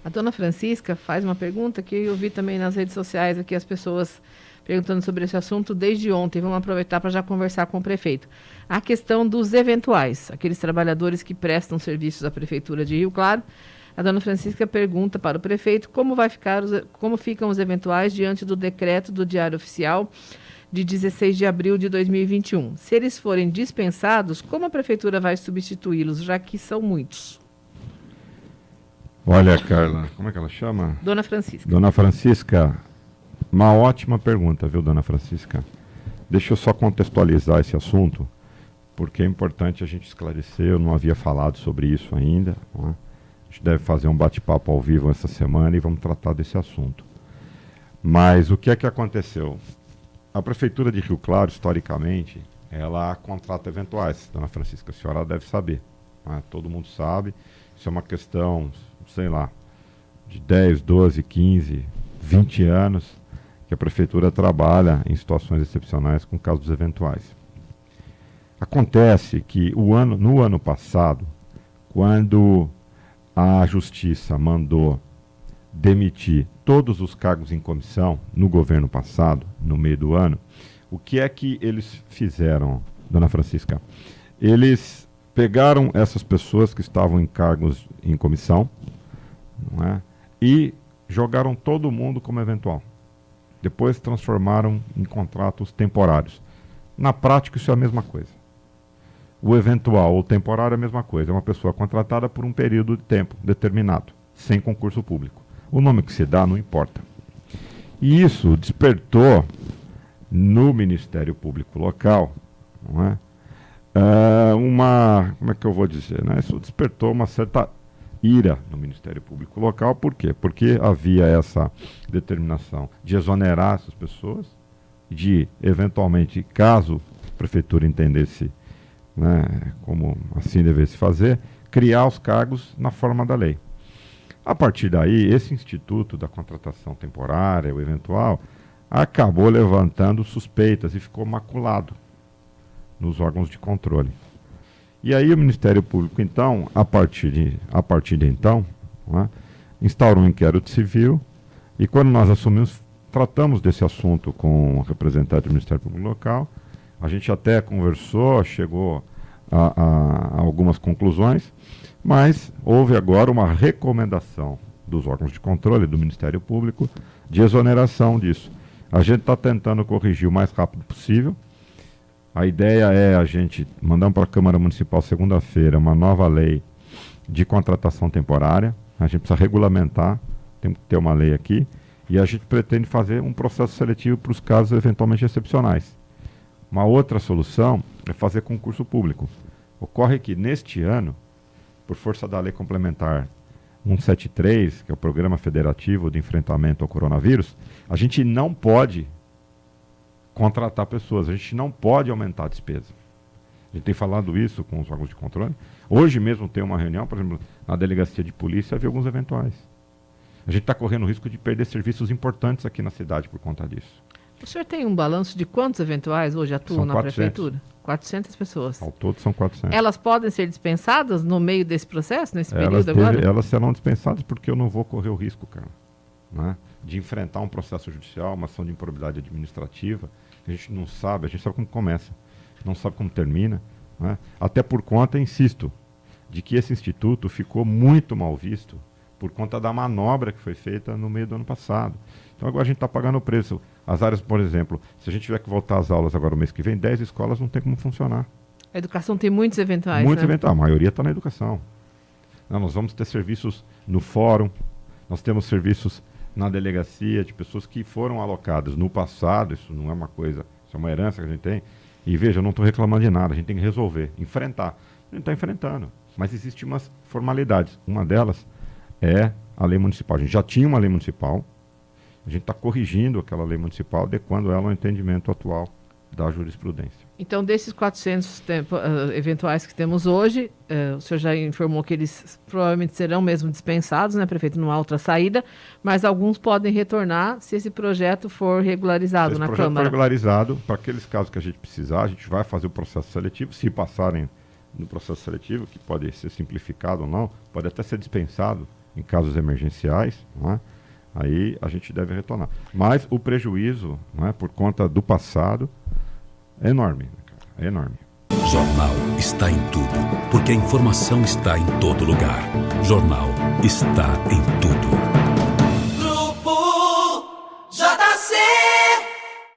A dona Francisca faz uma pergunta que eu vi também nas redes sociais aqui, as pessoas perguntando sobre esse assunto desde ontem. Vamos aproveitar para já conversar com o prefeito. A questão dos eventuais, aqueles trabalhadores que prestam serviços à Prefeitura de Rio Claro. A dona Francisca pergunta para o prefeito como ficam os eventuais diante do decreto do Diário Oficial de 16 de abril de 2021. Se eles forem dispensados, como a Prefeitura vai substituí-los, já que são muitos? Olha, Carla, como é que ela chama? Dona Francisca. Dona Francisca, uma ótima pergunta, viu, Dona Francisca? Deixa eu só contextualizar esse assunto, porque é importante a gente esclarecer, eu não havia falado sobre isso ainda, não é? A gente deve fazer um bate-papo ao vivo essa semana e vamos tratar desse assunto. Mas o que é que aconteceu? A Prefeitura de Rio Claro, historicamente, ela contrata eventuais. Dona Francisca, a senhora deve saber. Né? Todo mundo sabe. Isso é uma questão, sei lá, de 10, 12, 15, 20 anos que a Prefeitura trabalha em situações excepcionais com casos eventuais. Acontece que no ano passado, quando a Justiça mandou demitir todos os cargos em comissão no governo passado, no meio do ano, o que é que eles fizeram, Dona Francisca? Eles pegaram essas pessoas que estavam em cargos em comissão, não é? E jogaram todo mundo como eventual. Depois transformaram em contratos temporários. Na prática, isso é a mesma coisa. O eventual ou temporário é a mesma coisa. É uma pessoa contratada por um período de tempo determinado, sem concurso público. O nome que se dá não importa. E isso despertou no Ministério Público local, não é? Como é que eu vou dizer? Né? Isso despertou uma certa ira no Ministério Público local. Por quê? Porque havia essa determinação de exonerar essas pessoas, de, eventualmente, caso a Prefeitura entendesse, né, como assim devesse fazer, criar os cargos na forma da lei. A partir daí, esse instituto da contratação temporária, o eventual, acabou levantando suspeitas e ficou maculado nos órgãos de controle. E aí o Ministério Público, então, a partir de então, né, instaurou um inquérito civil e quando nós assumimos, tratamos desse assunto com o representante do Ministério Público local. A gente até conversou, chegou a algumas conclusões, mas houve agora uma recomendação dos órgãos de controle do Ministério Público de exoneração disso. A gente está tentando corrigir o mais rápido possível. A ideia é a gente mandar para a Câmara Municipal segunda-feira uma nova lei de contratação temporária. A gente precisa regulamentar, tem que ter uma lei aqui, e a gente pretende fazer um processo seletivo para os casos eventualmente excepcionais. Uma outra solução é fazer concurso público. Ocorre que neste ano, por força da Lei Complementar 173, que é o Programa Federativo de Enfrentamento ao Coronavírus, a gente não pode contratar pessoas, a gente não pode aumentar a despesa. A gente tem falado isso com os órgãos de controle. Hoje mesmo tem uma reunião, por exemplo, na delegacia de polícia, havia alguns eventuais. A gente está correndo o risco de perder serviços importantes aqui na cidade por conta disso. O senhor tem um balanço de quantos eventuais hoje atuam na Prefeitura? 400 pessoas. Ao todo são 400. Elas podem ser dispensadas no meio desse processo, nesse período agora? Elas serão dispensadas porque eu não vou correr o risco, cara, né, de enfrentar um processo judicial, uma ação de improbidade administrativa. A gente não sabe, a gente sabe como começa, não sabe como termina, né? Até por conta, insisto, de que esse instituto ficou muito mal visto por conta da manobra que foi feita no meio do ano passado. Então agora a gente está pagando o preço. As áreas, por exemplo, se a gente tiver que voltar às aulas agora o mês que vem, 10 escolas não tem como funcionar. A educação tem muitos eventuais, Muitos né? eventuais, a maioria está na educação. Não, nós vamos ter serviços no fórum, nós temos serviços na delegacia de pessoas que foram alocadas no passado. Isso não é uma coisa, isso é uma herança que a gente tem. E veja, eu não estou reclamando de nada, a gente tem que resolver, enfrentar. A gente está enfrentando, mas existem umas formalidades. Uma delas é a lei municipal. A gente já tinha uma lei municipal, a gente está corrigindo aquela lei municipal, adequando ela ao entendimento atual da jurisprudência. Então, desses 400 eventuais que temos hoje, o senhor já informou que eles provavelmente serão mesmo dispensados, né, prefeito? Não há outra saída, mas alguns podem retornar se esse projeto for regularizado na Câmara. Se esse projeto for regularizado, para aqueles casos que a gente precisar, a gente vai fazer o processo seletivo. Se passarem no processo seletivo, que pode ser simplificado ou não, pode até ser dispensado em casos emergenciais, não é? Aí a gente deve retornar. Mas o prejuízo, não é, por conta do passado é enorme. É enorme. Jornal está em tudo, porque a informação está em todo lugar. Jornal está em tudo.